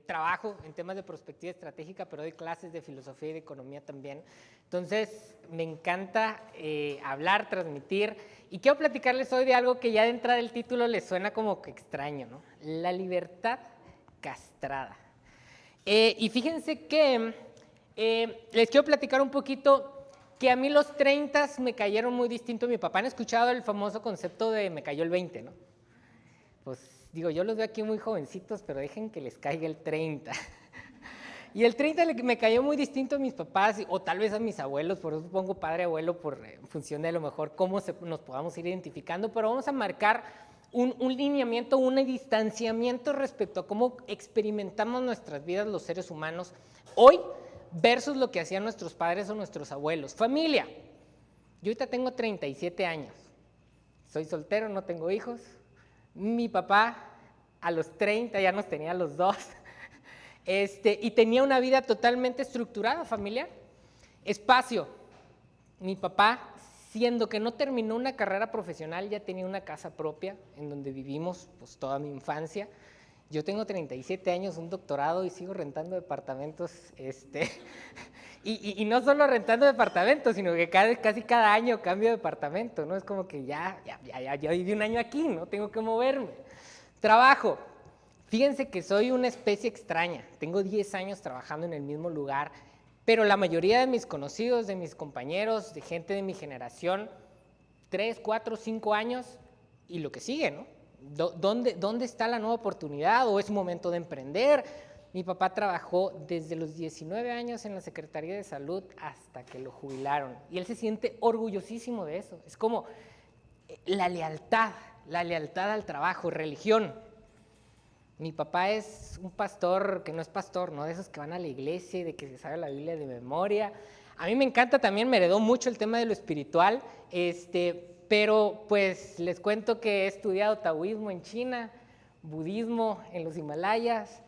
trabajo en temas de perspectiva estratégica, pero doy clases de filosofía y de economía también. Entonces, me encanta hablar, transmitir, y quiero platicarles hoy de algo que ya de entrada el título les suena como que extraño, ¿no? La libertad castrada. Y fíjense que les quiero platicar un poquito que a mí los 30 me cayeron muy distinto. Mi papá han escuchado el famoso concepto de me cayó el 20, ¿no? Pues digo, yo los veo aquí muy jovencitos, pero dejen que les caiga el 30. Y el 30 me cayó muy distinto a mis papás, o tal vez a mis abuelos, por eso pongo padre abuelo, en función de a lo mejor cómo nos podamos ir identificando, pero vamos a marcar un lineamiento, un distanciamiento respecto a cómo experimentamos nuestras vidas los seres humanos hoy versus lo que hacían nuestros padres o nuestros abuelos. Familia, yo ahorita tengo 37 años, soy soltero, no tengo hijos. Mi papá a los 30 ya nos tenía a los dos, y tenía una vida totalmente estructurada, familiar. Espacio, mi papá, siendo que no terminó una carrera profesional, ya tenía una casa propia en donde vivimos pues, toda mi infancia. Yo tengo 37 años, un doctorado y sigo rentando departamentos, y no solo rentando departamentos, sino que casi cada año cambio de departamento, ¿no? Es como que ya viví un año aquí, ¿no? Tengo que moverme. Trabajo. Fíjense que soy una especie extraña, tengo 10 años trabajando en el mismo lugar, pero la mayoría de mis conocidos, de mis compañeros, de gente de mi generación, 3, 4, 5 años y lo que sigue, ¿no? ¿Dónde está la nueva oportunidad o es momento de emprender? Mi papá trabajó desde los 19 años en la Secretaría de Salud hasta que lo jubilaron y él se siente orgullosísimo de eso. Es como la lealtad al trabajo, religión. Mi papá es un pastor que no es pastor, ¿no? De esos que van a la iglesia y de que se sabe la Biblia de memoria. A mí me encanta también, me heredó mucho el tema de lo espiritual, pero pues les cuento que he estudiado taoísmo en China, budismo en los Himalayas,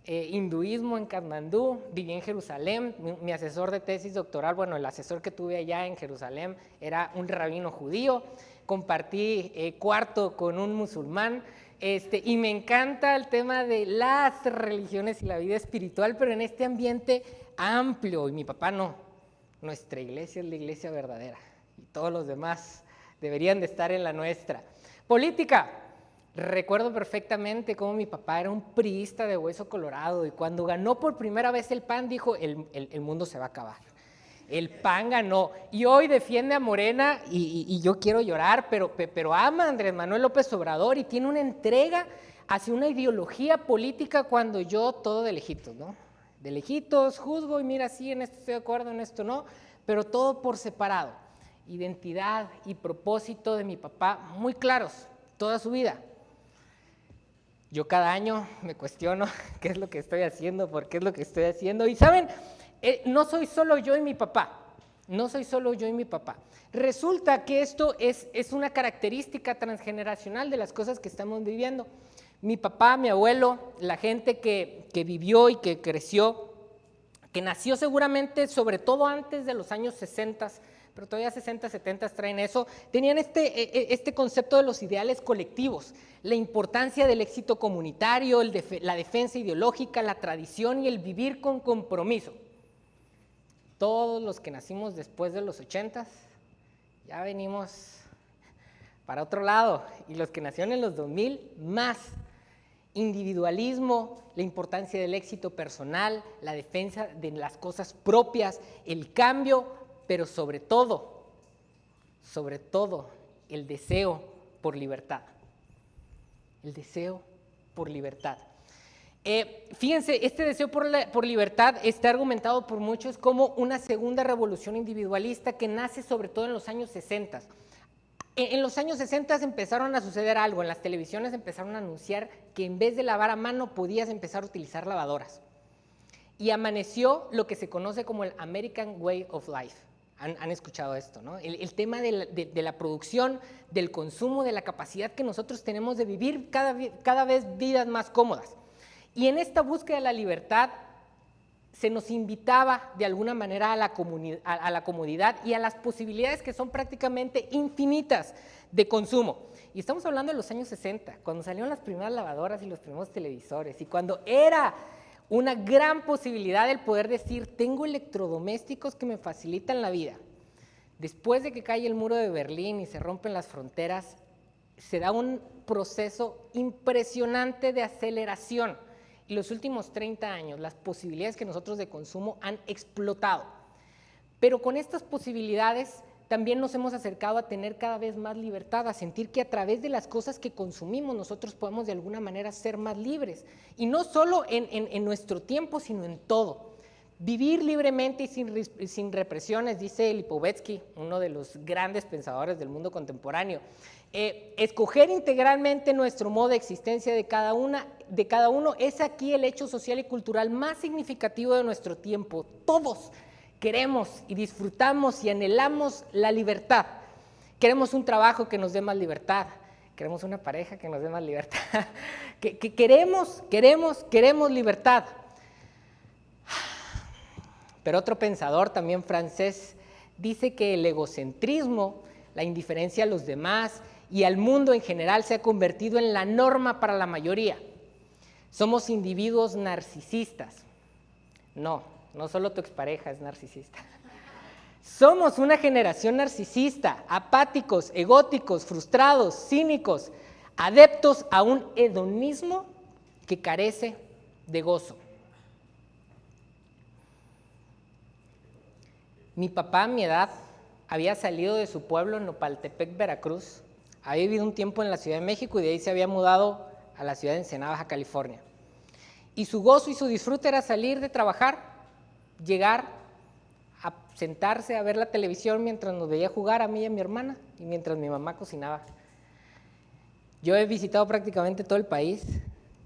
hinduismo en Katmandú, viví en Jerusalén. Mi asesor de tesis doctoral, bueno, el asesor que tuve allá en Jerusalén era un rabino judío, compartí cuarto con un musulmán. Y me encanta el tema de las religiones y la vida espiritual, pero en este ambiente amplio, y mi papá no. Nuestra iglesia es la iglesia verdadera, y todos los demás deberían de estar en la nuestra. Política. Recuerdo perfectamente cómo mi papá era un priista de hueso colorado, y cuando ganó por primera vez el PAN, dijo, el mundo se va a acabar. El PAN ganó, y hoy defiende a Morena, y yo quiero llorar, pero ama a Andrés Manuel López Obrador, y tiene una entrega hacia una ideología política cuando yo todo de lejitos, ¿no? De lejitos, juzgo, y mira, sí, en esto estoy de acuerdo, en esto no, pero todo por separado. Identidad y propósito de mi papá muy claros, toda su vida. Yo cada año me cuestiono qué es lo que estoy haciendo, por qué es lo que estoy haciendo, y ¿saben? No soy solo yo y mi papá, no soy solo yo y mi papá. Resulta que esto es una característica transgeneracional de las cosas que estamos viviendo. Mi papá, mi abuelo, la gente que vivió y que creció, que nació seguramente sobre todo antes de los años 60, pero todavía 60, 70 traen eso, tenían este concepto de los ideales colectivos, la importancia del éxito comunitario, la defensa ideológica, la tradición y el vivir con compromiso. Todos los que nacimos después de los 80 ya venimos para otro lado, y los que nacieron en los 2000 más. Individualismo, la importancia del éxito personal, la defensa de las cosas propias, el cambio, pero sobre todo, el deseo por libertad. El deseo por libertad. Fíjense, este deseo por libertad está argumentado por muchos como una segunda revolución individualista que nace sobre todo en los años 60. En los años 60 empezaron a suceder algo, en las televisiones empezaron a anunciar que en vez de lavar a mano podías empezar a utilizar lavadoras. Y amaneció lo que se conoce como el American Way of Life. Han escuchado esto, ¿no? El tema de la producción, del consumo, de la capacidad que nosotros tenemos de vivir cada vez vidas más cómodas. Y en esta búsqueda de la libertad se nos invitaba de alguna manera a la comodidad y a las posibilidades que son prácticamente infinitas de consumo. Y estamos hablando de los años 60, cuando salieron las primeras lavadoras y los primeros televisores, y cuando era una gran posibilidad el poder decir, tengo electrodomésticos que me facilitan la vida. Después de que cae el muro de Berlín y se rompen las fronteras, se da un proceso impresionante de aceleración. Y los últimos 30 años, las posibilidades que nosotros de consumo han explotado. Pero con estas posibilidades también nos hemos acercado a tener cada vez más libertad, a sentir que a través de las cosas que consumimos nosotros podemos de alguna manera ser más libres. Y no solo en nuestro tiempo, sino en todo. Vivir libremente y sin represiones, dice Lipovetsky, uno de los grandes pensadores del mundo contemporáneo. Escoger integralmente nuestro modo de existencia de cada uno es aquí el hecho social y cultural más significativo de nuestro tiempo. Todos queremos y disfrutamos y anhelamos la libertad. Queremos un trabajo que nos dé más libertad. Queremos una pareja que nos dé más libertad. Queremos libertad. Pero otro pensador, también francés, dice que el egocentrismo, la indiferencia a los demás y al mundo en general se ha convertido en la norma para la mayoría. Somos individuos narcisistas. No solo tu expareja es narcisista. Somos una generación narcisista, apáticos, egóticos, frustrados, cínicos, adeptos a un hedonismo que carece de gozo. Mi papá a mi edad había salido de su pueblo en Nopaltepec, Veracruz, había vivido un tiempo en la Ciudad de México y de ahí se había mudado a la ciudad de Ensenada, Baja California. Y su gozo y su disfrute era salir de trabajar, llegar a sentarse a ver la televisión mientras nos veía jugar a mí y a mi hermana y mientras mi mamá cocinaba. Yo he visitado prácticamente todo el país,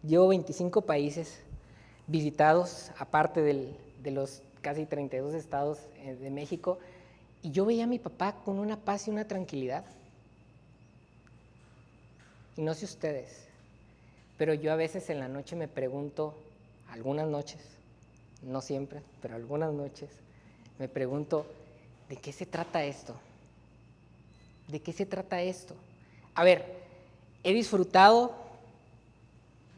llevo 25 países visitados, aparte de los casi 32 estados de México, y yo veía a mi papá con una paz y una tranquilidad. Y no sé ustedes, pero yo a veces en la noche me pregunto, algunas noches, no siempre, pero algunas noches, me pregunto, ¿de qué se trata esto? ¿De qué se trata esto? A ver, he disfrutado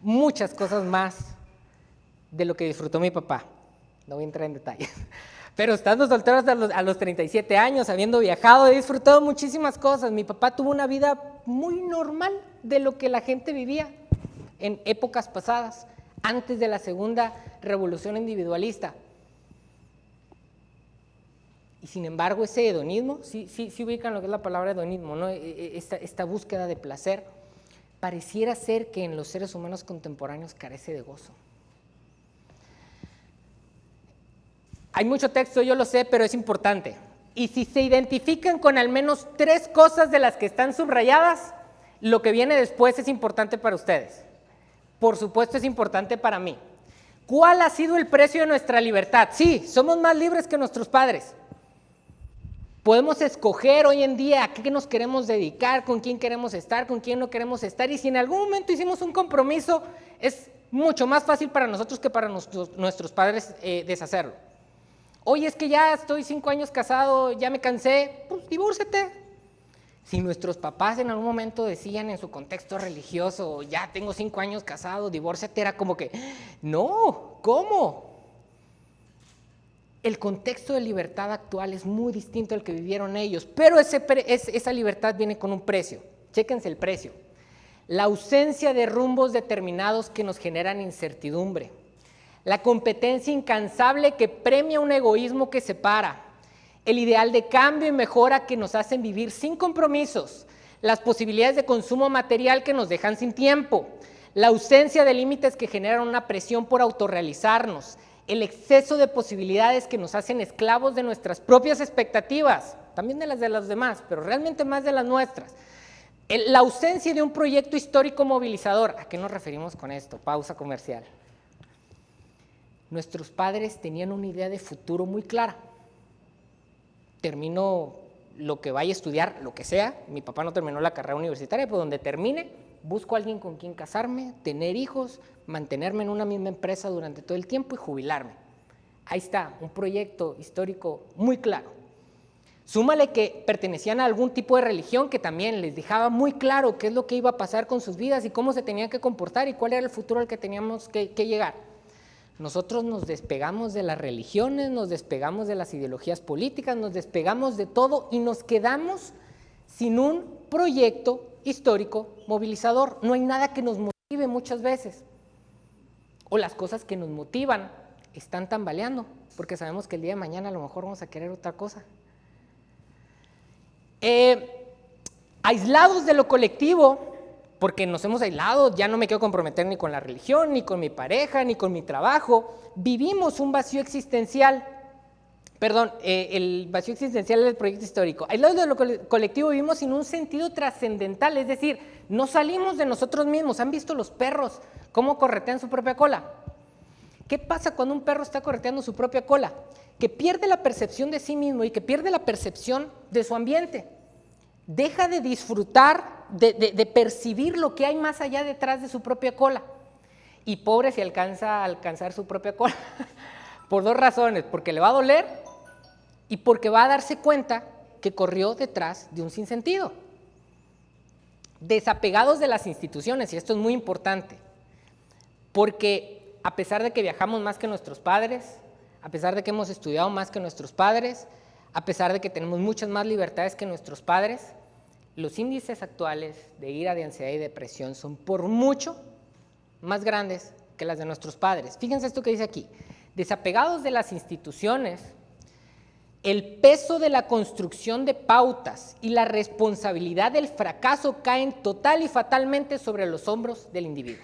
muchas cosas más de lo que disfrutó mi papá. No voy a entrar en detalles. Pero estando soltero hasta a los 37 años, habiendo viajado, he disfrutado muchísimas cosas. Mi papá tuvo una vida muy normal de lo que la gente vivía en épocas pasadas, antes de la segunda revolución individualista. Y sin embargo, ese hedonismo, sí ubican lo que es la palabra hedonismo, ¿no? Esta búsqueda de placer, pareciera ser que en los seres humanos contemporáneos carece de gozo. Hay mucho texto, yo lo sé, pero es importante. Y si se identifican con al menos 3 cosas de las que están subrayadas, lo que viene después es importante para ustedes. Por supuesto es importante para mí. ¿Cuál ha sido el precio de nuestra libertad? Sí, somos más libres que nuestros padres. Podemos escoger hoy en día a qué nos queremos dedicar, con quién queremos estar, con quién no queremos estar. Y si en algún momento hicimos un compromiso, es mucho más fácil para nosotros que para nuestros padres deshacerlo. Oye, es que ya estoy 5 años casado, ya me cansé, pues divórciate. Si nuestros papás en algún momento decían en su contexto religioso, ya tengo 5 años casado, divórciate, era como que, no, ¿cómo? El contexto de libertad actual es muy distinto al que vivieron ellos, pero esa libertad viene con un precio. Chéquense el precio. La ausencia de rumbos determinados que nos generan incertidumbre. La competencia incansable que premia un egoísmo que separa, el ideal de cambio y mejora que nos hacen vivir sin compromisos, las posibilidades de consumo material que nos dejan sin tiempo, la ausencia de límites que generan una presión por autorrealizarnos, el exceso de posibilidades que nos hacen esclavos de nuestras propias expectativas, también de las de los demás, pero realmente más de las nuestras. La ausencia de un proyecto histórico movilizador. ¿A qué nos referimos con esto? Pausa comercial. Nuestros padres tenían una idea de futuro muy clara. Termino lo que vaya a estudiar, lo que sea. Mi papá no terminó la carrera universitaria, pero donde termine, busco a alguien con quien casarme, tener hijos, mantenerme en una misma empresa durante todo el tiempo y jubilarme. Ahí está, un proyecto histórico muy claro. Súmale que pertenecían a algún tipo de religión que también les dejaba muy claro qué es lo que iba a pasar con sus vidas y cómo se tenían que comportar y cuál era el futuro al que teníamos que llegar. Nosotros nos despegamos de las religiones, nos despegamos de las ideologías políticas, nos despegamos de todo y nos quedamos sin un proyecto histórico movilizador. No hay nada que nos motive muchas veces. O las cosas que nos motivan están tambaleando, porque sabemos que el día de mañana a lo mejor vamos a querer otra cosa. Aislados de lo colectivo, porque nos hemos aislado, ya no me quiero comprometer ni con la religión, ni con mi pareja, ni con mi trabajo, vivimos un vacío existencial, el vacío existencial del proyecto histórico. Aislados de lo colectivo vivimos sin un sentido trascendental, es decir, no salimos de nosotros mismos. ¿Han visto los perros cómo corretean su propia cola? ¿Qué pasa cuando un perro está correteando su propia cola? Que pierde la percepción de sí mismo y que pierde la percepción de su ambiente. Deja de disfrutar, de percibir lo que hay más allá detrás de su propia cola. Y pobre si alcanza a alcanzar su propia cola. Por dos razones, porque le va a doler y porque va a darse cuenta que corrió detrás de un sinsentido. Desapegados de las instituciones, y esto es muy importante, porque a pesar de que viajamos más que nuestros padres, a pesar de que hemos estudiado más que nuestros padres, a pesar de que tenemos muchas más libertades que nuestros padres, los índices actuales de ira, de ansiedad y depresión son por mucho más grandes que las de nuestros padres. Fíjense esto que dice aquí: desapegados de las instituciones, el peso de la construcción de pautas y la responsabilidad del fracaso caen total y fatalmente sobre los hombros del individuo.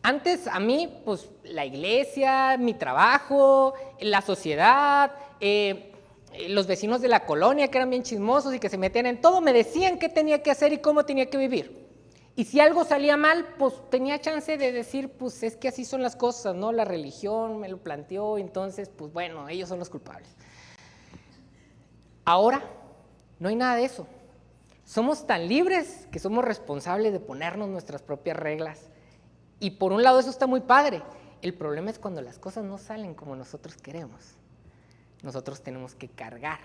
Antes a mí, pues la iglesia, mi trabajo, la sociedad, los vecinos de la colonia que eran bien chismosos y que se metían en todo, me decían qué tenía que hacer y cómo tenía que vivir. Y si algo salía mal, pues tenía chance de decir, pues es que así son las cosas, ¿no? La religión me lo planteó, entonces, pues bueno, ellos son los culpables. Ahora no hay nada de eso. Somos tan libres que somos responsables de ponernos nuestras propias reglas. Y por un lado eso está muy padre. El problema es cuando las cosas no salen como nosotros queremos. Nosotros tenemos que cargar,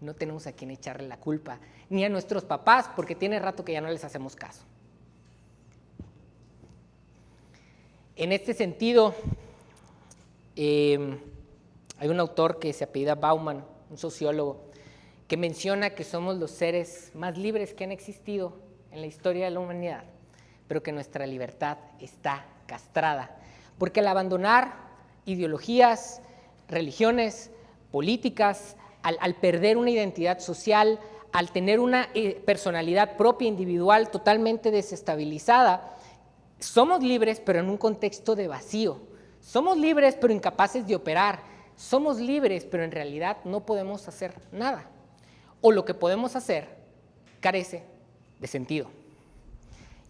no tenemos a quién echarle la culpa, ni a nuestros papás, porque tiene rato que ya no les hacemos caso. En este sentido, hay un autor que se apellida Bauman, un sociólogo, que menciona que somos los seres más libres que han existido en la historia de la humanidad, pero que nuestra libertad está castrada, porque al abandonar ideologías, religiones, políticas, al perder una identidad social, al tener una personalidad propia, individual, totalmente desestabilizada, somos libres, pero en un contexto de vacío. Somos libres, pero incapaces de operar. Somos libres, pero en realidad no podemos hacer nada. O lo que podemos hacer carece de sentido.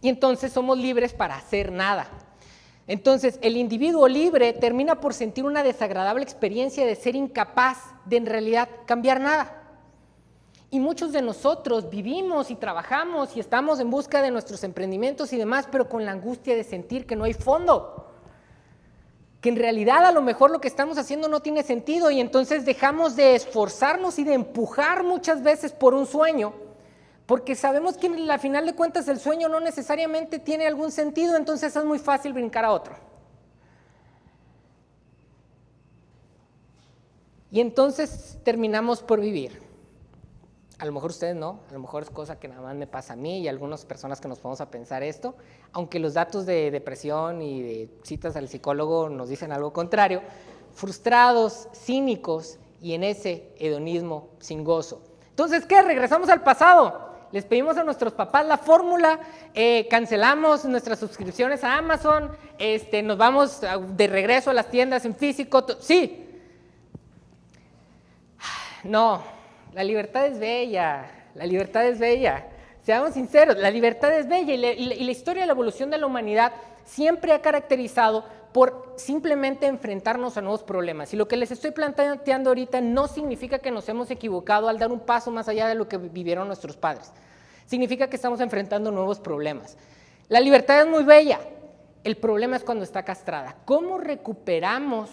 Y entonces somos libres para hacer nada. Entonces el individuo libre termina por sentir una desagradable experiencia de ser incapaz de en realidad cambiar nada. Y muchos de nosotros vivimos y trabajamos y estamos en busca de nuestros emprendimientos y demás, pero con la angustia de sentir que no hay fondo, que en realidad a lo mejor lo que estamos haciendo no tiene sentido, y entonces dejamos de esforzarnos y de empujar muchas veces por un sueño, porque sabemos que al final de cuentas el sueño no necesariamente tiene algún sentido, entonces es muy fácil brincar a otro. Y entonces terminamos por vivir. A lo mejor ustedes no, a lo mejor es cosa que nada más me pasa a mí y a algunas personas que nos podemos a pensar esto, aunque los datos de depresión y de citas al psicólogo nos dicen algo contrario, frustrados, cínicos y en ese hedonismo sin gozo. Entonces, ¿qué? Regresamos al pasado. Les pedimos a nuestros papás la fórmula, cancelamos nuestras suscripciones a Amazon, nos vamos de regreso a las tiendas en físico. Sí. No. La libertad es bella, la libertad es bella. Seamos sinceros, la libertad es bella y la historia de la evolución de la humanidad siempre ha caracterizado por simplemente enfrentarnos a nuevos problemas. Y lo que les estoy planteando ahorita no significa que nos hemos equivocado al dar un paso más allá de lo que vivieron nuestros padres. Significa que estamos enfrentando nuevos problemas. La libertad es muy bella, el problema es cuando está castrada. ¿Cómo recuperamos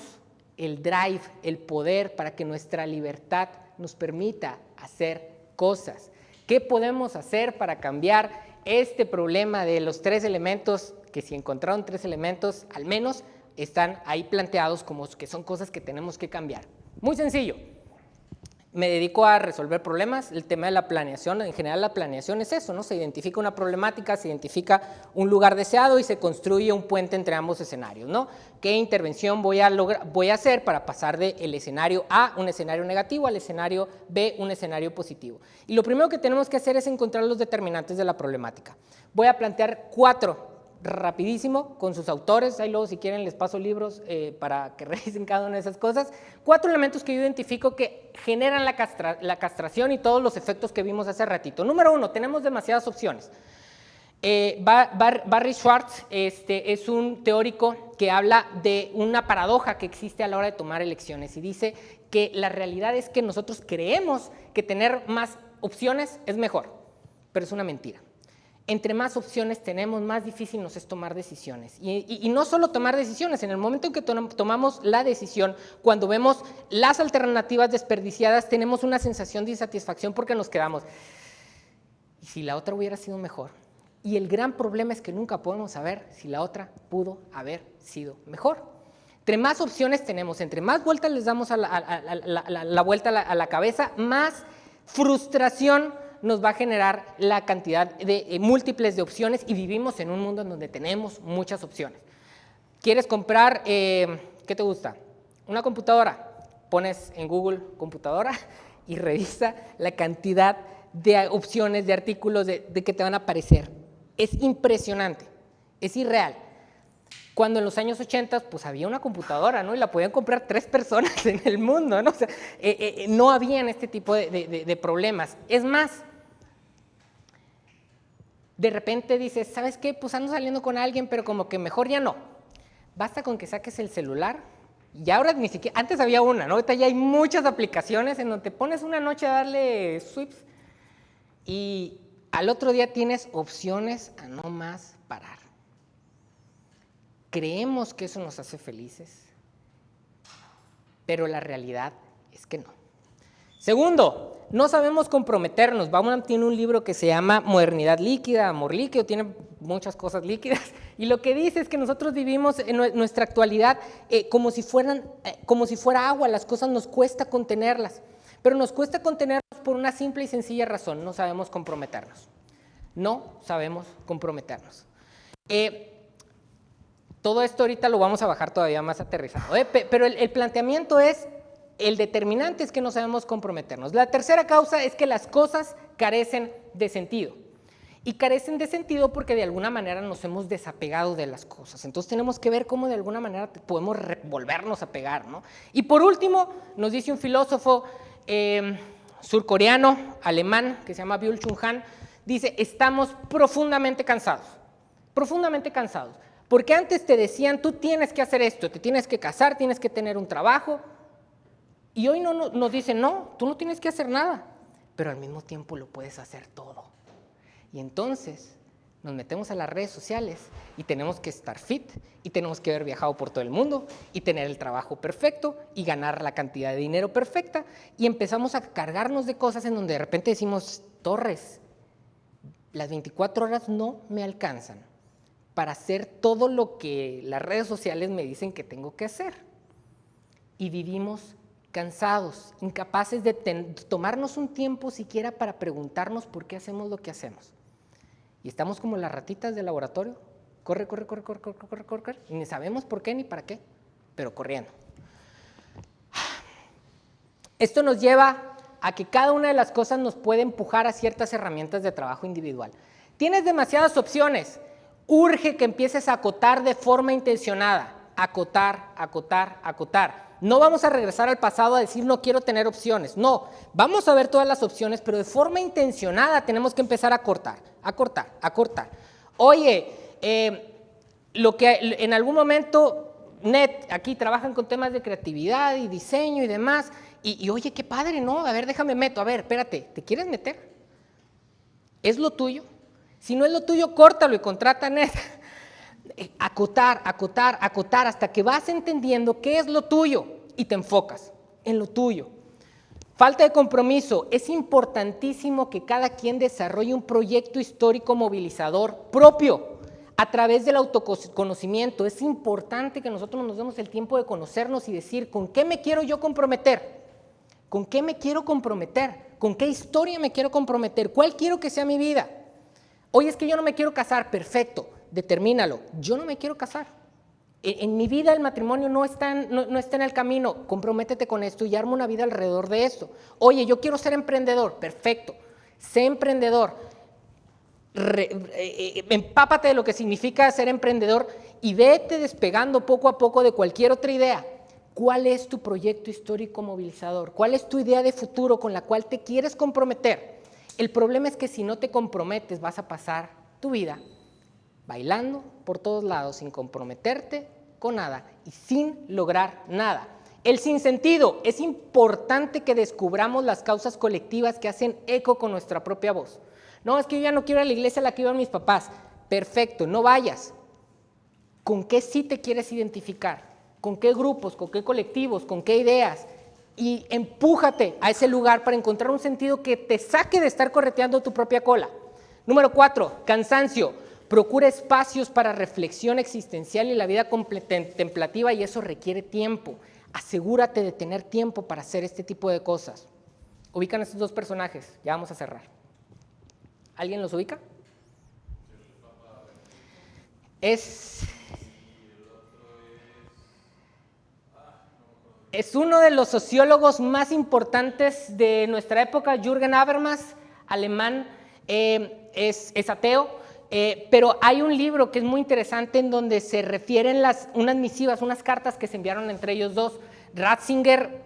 el drive, el poder para que nuestra libertad nos permita hacer cosas. ¿Qué podemos hacer para cambiar este problema de los 3 elementos? Que si encontraron 3 elementos, al menos están ahí planteados como que son cosas que tenemos que cambiar. Muy sencillo. Me dedico a resolver problemas. El tema de la planeación, en general la planeación es eso, ¿no? Se identifica una problemática, se identifica un lugar deseado y se construye un puente entre ambos escenarios, ¿no? ¿Qué intervención voy a hacer para pasar del escenario A, un escenario negativo, al escenario B, un escenario positivo? Y lo primero que tenemos que hacer es encontrar los determinantes de la problemática. Voy a plantear 4 rapidísimo con sus autores, ahí luego si quieren les paso libros para que revisen cada una de esas cosas. 4 elementos que yo identifico que generan la castración y todos los efectos que vimos hace ratito. Número 1, tenemos demasiadas opciones. Barry Schwartz es un teórico que habla de una paradoja que existe a la hora de tomar elecciones y dice que la realidad es que nosotros creemos que tener más opciones es mejor, pero es una mentira. Entre más opciones tenemos, más difícil nos es tomar decisiones. Y no solo tomar decisiones, en el momento en que tomamos la decisión, cuando vemos las alternativas desperdiciadas, tenemos una sensación de insatisfacción porque nos quedamos, ¿y si la otra hubiera sido mejor? Y el gran problema es que nunca podemos saber si la otra pudo haber sido mejor. Entre más opciones tenemos, entre más vueltas les damos la vuelta a la cabeza, más frustración nos va a generar la cantidad de múltiples de opciones y vivimos en un mundo en donde tenemos muchas opciones. ¿Quieres comprar, qué te gusta? Una computadora. Pones en Google computadora y revisa la cantidad de opciones, de artículos de que te van a aparecer. Es impresionante, es irreal. Cuando en los años 80 pues había una computadora, ¿no? Y la podían comprar 3 personas en el mundo, ¿no? O sea, no habían este tipo de problemas. Es más, de repente dices, ¿sabes qué? Pues ando saliendo con alguien, pero como que mejor ya no. Basta con que saques el celular. Y ahora ni siquiera, antes había una, ¿no? Ahorita ya hay muchas aplicaciones en donde te pones una noche a darle sweeps y al otro día tienes opciones a no más parar. Creemos que eso nos hace felices, pero la realidad es que no. Segundo, no sabemos comprometernos. Bauman tiene un libro que se llama Modernidad líquida, Amor líquido, tiene muchas cosas líquidas, y lo que dice es que nosotros vivimos en nuestra actualidad como si fuera agua, las cosas nos cuesta contenerlas, pero nos cuesta contenerlas por una simple y sencilla razón: no sabemos comprometernos. No sabemos comprometernos. Todo esto ahorita lo vamos a bajar todavía más aterrizado, pero el planteamiento es, el determinante es que no sabemos comprometernos. La tercera causa es que las cosas carecen de sentido. Y carecen de sentido porque de alguna manera nos hemos desapegado de las cosas. Entonces tenemos que ver cómo de alguna manera podemos volvernos a pegar, ¿no? Y por último, nos dice un filósofo surcoreano, alemán, que se llama Byung-Chul Han, dice, estamos profundamente cansados, porque antes te decían, tú tienes que hacer esto, te tienes que casar, tienes que tener un trabajo, y hoy nos dicen, no, tú no tienes que hacer nada, pero al mismo tiempo lo puedes hacer todo. Y entonces nos metemos a las redes sociales y tenemos que estar fit, y tenemos que haber viajado por todo el mundo, y tener el trabajo perfecto, y ganar la cantidad de dinero perfecta, y empezamos a cargarnos de cosas en donde de repente decimos, torres, las 24 horas no me alcanzan para hacer todo lo que las redes sociales me dicen que tengo que hacer. Y vivimos cansados, incapaces de tomarnos un tiempo siquiera para preguntarnos por qué hacemos lo que hacemos. Y estamos como las ratitas del laboratorio, corre, y ni sabemos por qué ni para qué, pero corriendo. Esto nos lleva a que cada una de las cosas nos puede empujar a ciertas herramientas de trabajo individual. Tienes demasiadas opciones, urge que empieces a acotar de forma intencionada, acotar. No vamos a regresar al pasado a decir no quiero tener opciones, no, vamos a ver todas las opciones, pero de forma intencionada tenemos que empezar a cortar. Oye, lo que en algún momento aquí trabajan con temas de creatividad y diseño y demás, y oye, qué padre, ¿no? A ver, déjame meto, a ver, espérate, ¿te quieres meter? ¿Es lo tuyo? Si no es lo tuyo, córtalo y contrata a Net. Acotar, hasta que vas entendiendo qué es lo tuyo. y te enfocas en lo tuyo. Falta de compromiso. Es importantísimo que cada quien desarrolle un proyecto histórico movilizador propio a través del autoconocimiento. Es importante que nosotros nos demos el tiempo de conocernos y decir, ¿con qué me quiero yo comprometer? ¿Con qué me quiero comprometer? ¿Con qué historia me quiero comprometer? ¿Cuál quiero que sea mi vida? Oye, es que yo no me quiero casar. Perfecto, determínalo. Yo no me quiero casar. En mi vida el matrimonio no está en el camino. Comprométete con esto y arma una vida alrededor de esto. Oye, yo quiero ser emprendedor. Perfecto, sé emprendedor. Empápate de lo que significa ser emprendedor y vete despegando poco a poco de cualquier otra idea. ¿Cuál es tu proyecto histórico movilizador? ¿Cuál es tu idea de futuro con la cual te quieres comprometer? El problema es que si no te comprometes vas a pasar tu vida bailando por todos lados sin comprometerte con nada y sin lograr nada. El sinsentido. Es importante que descubramos las causas colectivas que hacen eco con nuestra propia voz. No, es que yo ya no quiero ir a la iglesia a la que iban mis papás. Perfecto, no vayas. ¿Con qué sí te quieres identificar? ¿Con qué grupos? ¿Con qué colectivos? ¿Con qué ideas? Y empújate a ese lugar para encontrar un sentido que te saque de estar correteando tu propia cola. Número 4, cansancio. Procura espacios para reflexión existencial y la vida contemplativa y eso requiere tiempo. Asegúrate de tener tiempo para hacer este tipo de cosas. Ubican estos dos personajes, ya vamos a cerrar. ¿Alguien los ubica? Es uno de los sociólogos más importantes de nuestra época, Jürgen Habermas, alemán, es ateo, pero hay un libro que es muy interesante en donde se refieren unas misivas, unas cartas que se enviaron entre ellos dos. Ratzinger,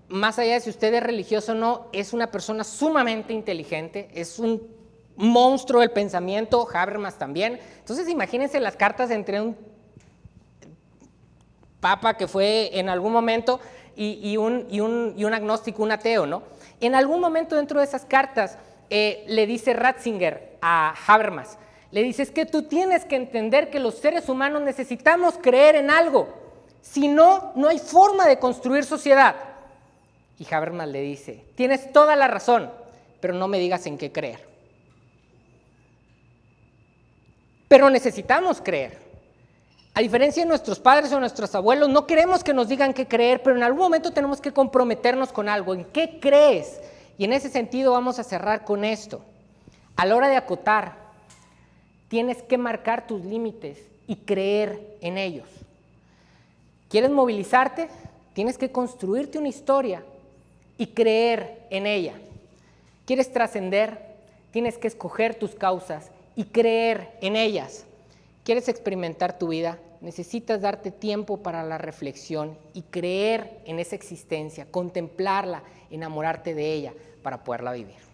más allá de si usted es religioso o no, es una persona sumamente inteligente, es un monstruo del pensamiento, Habermas también. Entonces imagínense las cartas entre un papa que fue en algún momento y un agnóstico, un ateo, ¿no? En algún momento dentro de esas cartas le dice Ratzinger a Habermas, le dice, es que tú tienes que entender que los seres humanos necesitamos creer en algo, si no, no hay forma de construir sociedad. Y Habermas le dice, tienes toda la razón, pero no me digas en qué creer. Pero necesitamos creer. A diferencia de nuestros padres o nuestros abuelos, no queremos que nos digan qué creer, pero en algún momento tenemos que comprometernos con algo. ¿En qué crees? Y en ese sentido vamos a cerrar con esto. A la hora de acotar, tienes que marcar tus límites y creer en ellos. ¿Quieres movilizarte? Tienes que construirte una historia y creer en ella. ¿Quieres trascender? Tienes que escoger tus causas y creer en ellas. ¿Quieres experimentar tu vida? Necesitas darte tiempo para la reflexión y creer en esa existencia, contemplarla, enamorarte de ella para poderla vivir.